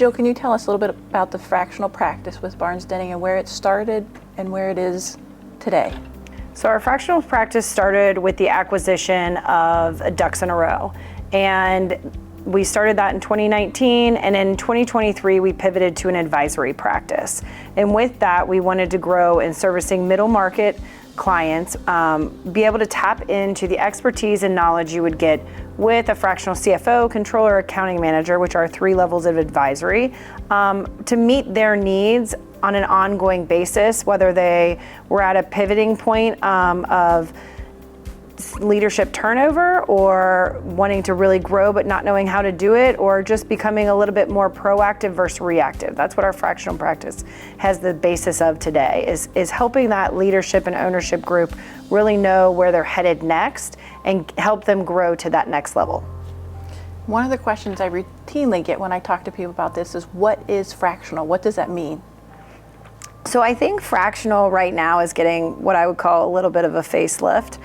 Jill, can you tell us a little bit about the fractional practice with Barnes Denning and where it started and where it is today? So our fractional practice started with the acquisition of Ducks in a Row. And we started that in 2019, and in 2023 we pivoted to an advisory practice. And with that, we wanted to grow in servicing middle market clients, be able to tap into the expertise and knowledge you would get with a fractional CFO, controller, accounting manager, which are 3 levels of advisory, to meet their needs on an ongoing basis, whether they were at a pivoting point of leadership turnover or wanting to really grow but not knowing how to do it, or just becoming a little bit more proactive versus reactive. That's what our fractional practice has the basis of today, is helping that leadership and ownership group really know where they're headed next and help them grow to that next level. One of the questions I routinely get when I talk to people about this is, what is fractional? What does that mean? So I think fractional right now is getting what I would call a little bit of a facelift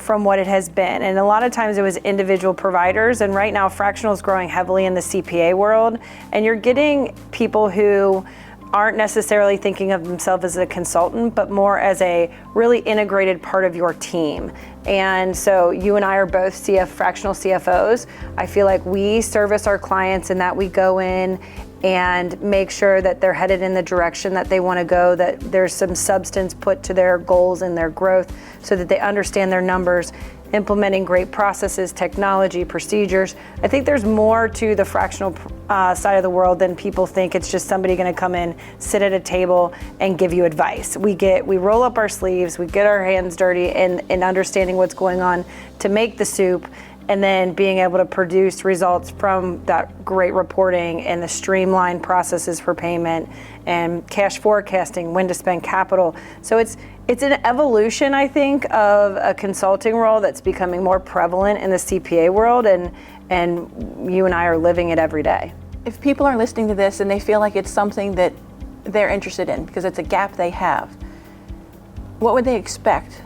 from what it has been. And a lot of times it was individual providers, and right now fractional is growing heavily in the CPA world. And you're getting people who aren't necessarily thinking of themselves as a consultant, but more as a really integrated part of your team. And so you and I are both fractional CFOs. I feel like we service our clients in that we go in and make sure that they're headed in the direction that they want to go, that there's some substance put to their goals and their growth so that they understand their numbers, implementing great processes, technology, procedures. I think there's more to the fractional side of the world than people think. It's just somebody going to come in, sit at a table, and give you advice. We roll up our sleeves, we get our hands dirty in understanding what's going on to make the soup, and then being able to produce results from that great reporting and the streamlined processes for payment and cash forecasting, when to spend capital. So it's an evolution, I think, of a consulting role that's becoming more prevalent in the CPA world, and you and I are living it every day. If people are listening to this and they feel like it's something that they're interested in because it's a gap they have, what would they expect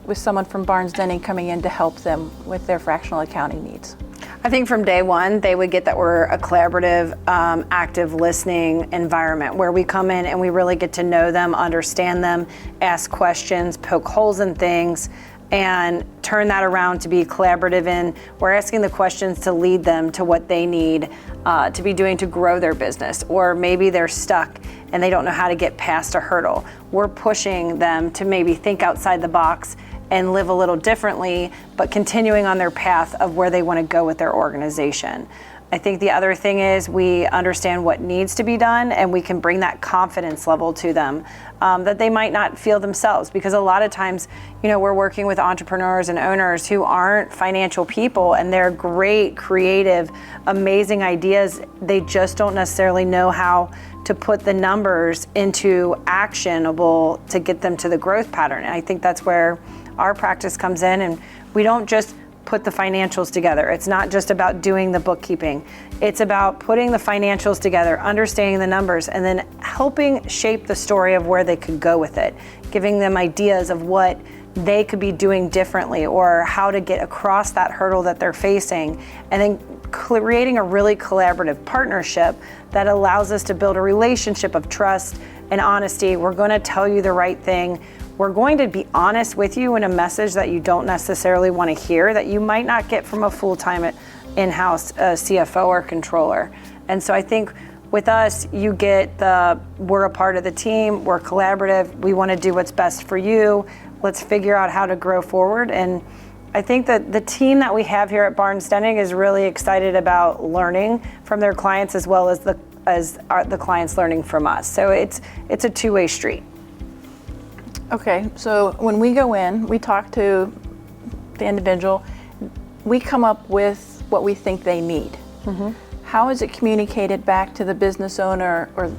with someone from Barnes Denning coming in to help them with their fractional accounting needs? I think from day one, they would get that we're a collaborative, active listening environment where we come in and we really get to know them, understand them, ask questions, poke holes in things, and turn that around to be collaborative. And we're asking the questions to lead them to what they need to be doing to grow their business. Or maybe they're stuck and they don't know how to get past a hurdle. We're pushing them to maybe think outside the box and live a little differently, but continuing on their path of where they want to go with their organization. I think the other thing is we understand what needs to be done, and we can bring that confidence level to them that they might not feel themselves, because a lot of times, we're working with entrepreneurs and owners who aren't financial people, and they're great, creative, amazing ideas. They just don't necessarily know how to put the numbers into actionable to get them to the growth pattern. And I think that's where our practice comes in, and we don't just put the financials together. It's not just about doing the bookkeeping. It's about putting the financials together, understanding the numbers, and then helping shape the story of where they could go with it, giving them ideas of what they could be doing differently or how to get across that hurdle that they're facing, and then creating a really collaborative partnership that allows us to build a relationship of trust and honesty. We're going to tell you the right thing. We're going to be honest with you in a message that you don't necessarily want to hear, that you might not get from a full-time in-house CFO or controller. And so I think with us, you get we're a part of the team, we're collaborative, we want to do what's best for you, let's figure out how to grow forward. And I think that the team that we have here at Barnes Denning is really excited about learning from their clients as well as the clients learning from us. So it's a two-way street. Okay, so when we go in, we talk to the individual, we come up with what we think they need. Mm-hmm. How is it communicated back to the business owner or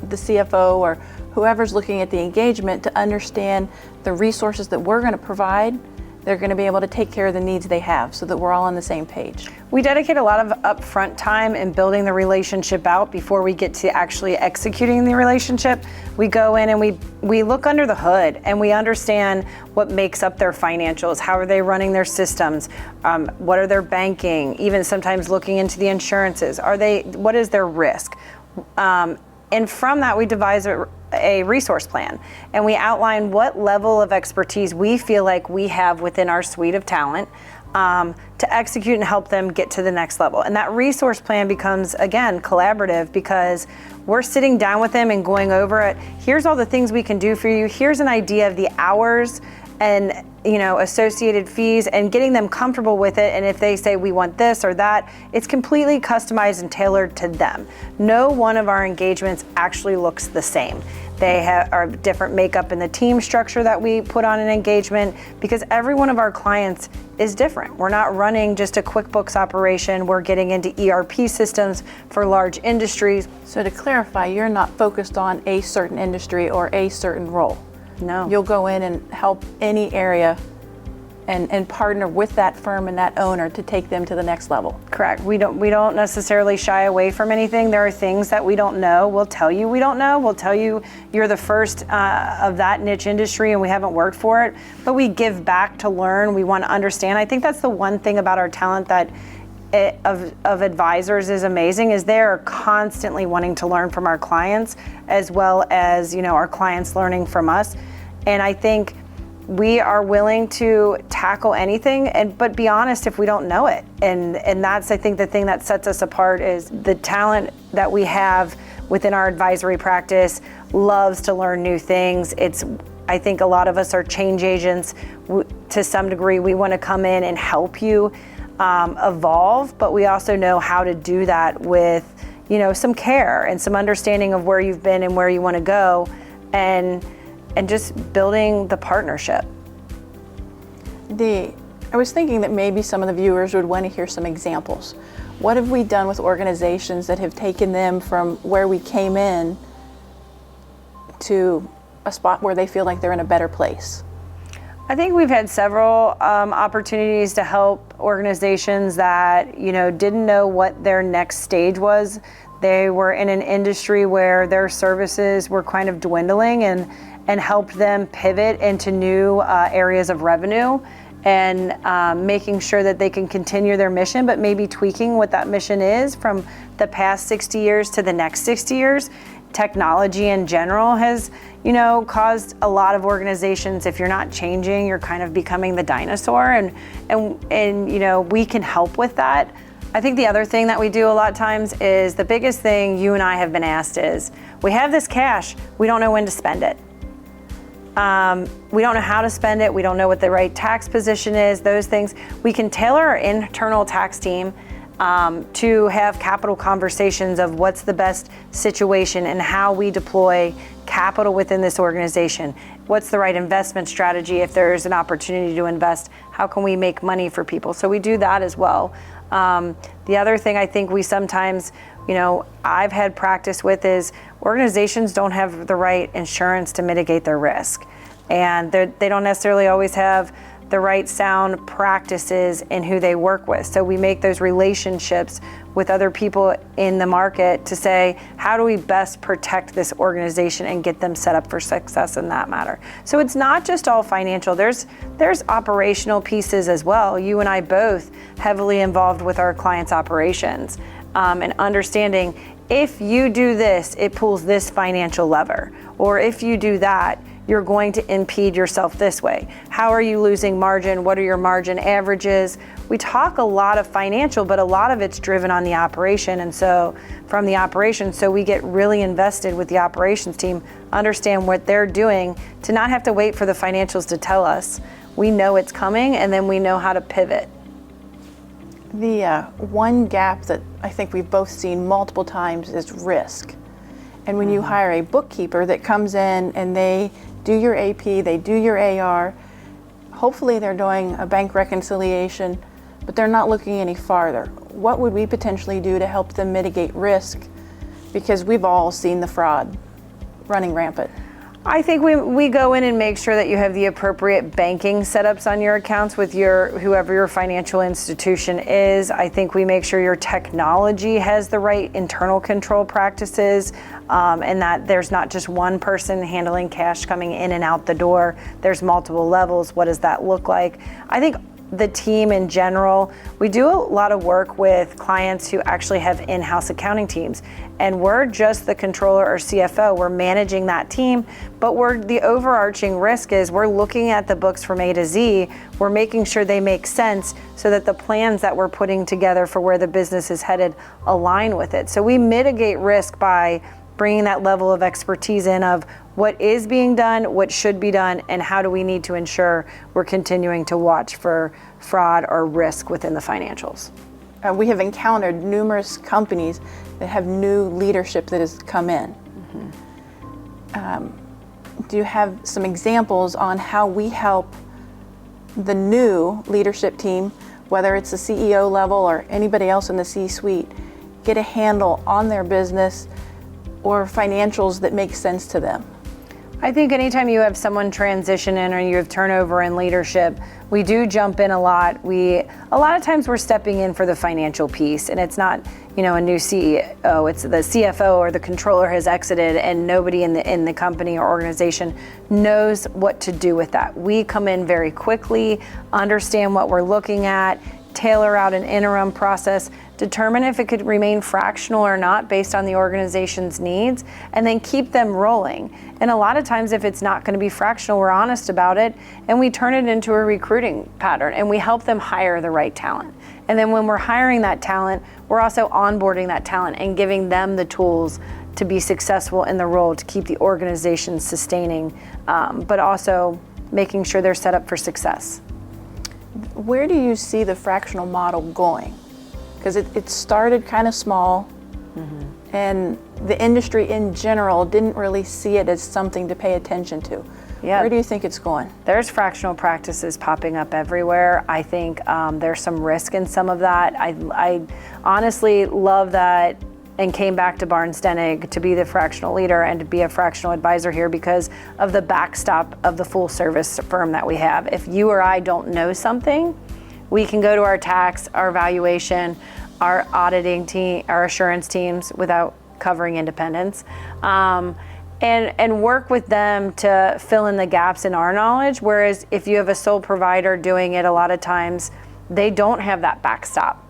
the CFO or whoever's looking at the engagement to understand the resources that we're going to provide they're going to be able to take care of the needs they have so that we're all on the same page. We dedicate a lot of upfront time in building the relationship out before we get to actually executing the relationship. We go in and we look under the hood and we understand what makes up their financials. How are they running their systems? What are their banking? Even sometimes looking into the insurances. What is their risk? And from that, we devise a resource plan, and we outline what level of expertise we feel like we have within our suite of talent to execute and help them get to the next level. And that resource plan becomes, again, collaborative, because we're sitting down with them and going over it. Here's all the things we can do for you. Here's an idea of the hours and associated fees, and getting them comfortable with it. And if they say we want this or that, it's completely customized and tailored to them. No one of our engagements actually looks the same. They are different makeup in the team structure that we put on an engagement, because every one of our clients is different. We're not running just a QuickBooks operation. We're getting into ERP systems for large industries. So to clarify, you're not focused on a certain industry or a certain role. No. You'll go in and help any area and partner with that firm and that owner to take them to the next level. Correct. We don't necessarily shy away from anything. There are things that we don't know. We'll tell you we don't know. We'll tell you you're the first of that niche industry and we haven't worked for it. But we give back to learn. We want to understand. I think that's the one thing about our talent that of advisors is amazing, is they're constantly wanting to learn from our clients, as well as our clients learning from us. And I think we are willing to tackle anything, but be honest if we don't know it. And that's, I think, the thing that sets us apart, is the talent that we have within our advisory practice loves to learn new things. I think a lot of us are change agents to some degree. We want to come in and help you evolve, but we also know how to do that with some care and some understanding of where you've been and where you want to go, and just building the partnership. I was thinking that maybe some of the viewers would want to hear some examples. What have we done with organizations that have taken them from where we came in to a spot where they feel like they're in a better place? I think we've had several opportunities to help organizations that didn't know what their next stage was. They were in an industry where their services were kind of dwindling, and helped them pivot into new areas of revenue, and making sure that they can continue their mission, but maybe tweaking what that mission is from the past 60 years to the next 60 years. Technology in general has, caused a lot of organizations, if you're not changing, you're kind of becoming the dinosaur, and we can help with that. I think the other thing that we do a lot of times is, the biggest thing you and I have been asked is, we have this cash, we don't know when to spend it. We don't know how to spend it. We don't know what the right tax position is, those things. We can tailor our internal tax team to have capital conversations of what's the best situation and how we deploy capital within this organization. What's the right investment strategy? If there's an opportunity to invest, how can we make money for people? So we do that as well. The other thing I think we sometimes, I've had practice with is, organizations don't have the right insurance to mitigate their risk. And they don't necessarily always have the right sound practices in who they work with. So we make those relationships with other people in the market to say, how do we best protect this organization and get them set up for success in that matter? So it's not just all financial, there's operational pieces as well. You and I both heavily involved with our clients' operations, and understanding, if you do this, it pulls this financial lever, or if you do that, you're going to impede yourself this way. How are you losing margin? What are your margin averages? We talk a lot of financial, but a lot of it's driven on the operation. And so from the operation, so we get really invested with the operations team, understand what they're doing, to not have to wait for the financials to tell us. We know it's coming, and then we know how to pivot. The one gap that I think we've both seen multiple times is risk. And when you hire a bookkeeper that comes in and they do your AP, they do your AR, hopefully they're doing a bank reconciliation, but they're not looking any farther. What would we potentially do to help them mitigate risk? Because we've all seen the fraud running rampant. I think we go in and make sure that you have the appropriate banking setups on your accounts with whoever your financial institution is. I think we make sure your technology has the right internal control practices, and that there's not just one person handling cash coming in and out the door. There's multiple levels. What does that look like? I think the team in general, we do a lot of work with clients who actually have in-house accounting teams, and we're just the controller or CFO. We're managing that team, but the overarching risk is we're looking at the books from A to Z. We're making sure they make sense so that the plans that we're putting together for where the business is headed align with it. So we mitigate risk by bringing that level of expertise in of what is being done, what should be done, and how do we need to ensure we're continuing to watch for fraud or risk within the financials. We have encountered numerous companies that have new leadership that has come in. Do you have some examples on how we help the new leadership team, whether it's the CEO level or anybody else in the C-suite, get a handle on their business or financials that make sense to them? I think anytime you have someone transition in or you have turnover in leadership, we do jump in a lot. A lot of times we're stepping in for the financial piece, and it's not, a new CEO, it's the CFO or the controller has exited and nobody in the company or organization knows what to do with that. We come in very quickly, understand what we're looking at, tailor out an interim process, determine if it could remain fractional or not based on the organization's needs, and then keep them rolling. And a lot of times if it's not going to be fractional, we're honest about it, and we turn it into a recruiting pattern, and we help them hire the right talent. And then when we're hiring that talent, we're also onboarding that talent and giving them the tools to be successful in the role to keep the organization sustaining, but also making sure they're set up for success. Where do you see the fractional model going? Because it started kind of small, and the industry in general didn't really see it as something to pay attention to. Yeah. Where do you think it's going? There's fractional practices popping up everywhere. I think there's some risk in some of that. I honestly love that and came back to Barnes Denig to be the fractional leader and to be a fractional advisor here because of the backstop of the full service firm that we have. If you or I don't know something, we can go to our tax, our valuation, our auditing team, our assurance teams without covering independents, and work with them to fill in the gaps in our knowledge. Whereas if you have a sole provider doing it, a lot of times they don't have that backstop.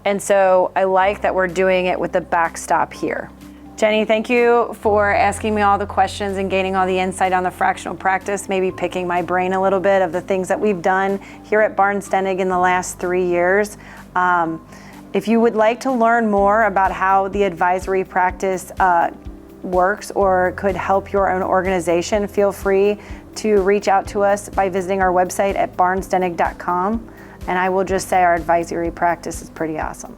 And so I like that we're doing it with the backstop here. Jenny, thank you for asking me all the questions and gaining all the insight on the fractional practice, maybe picking my brain a little bit of the things that we've done here at Barnes Denig in the last 3 years. If you would like to learn more about how the advisory practice works or could help your own organization, feel free to reach out to us by visiting our website at barnesdenig.com. And I will just say our advisory practice is pretty awesome.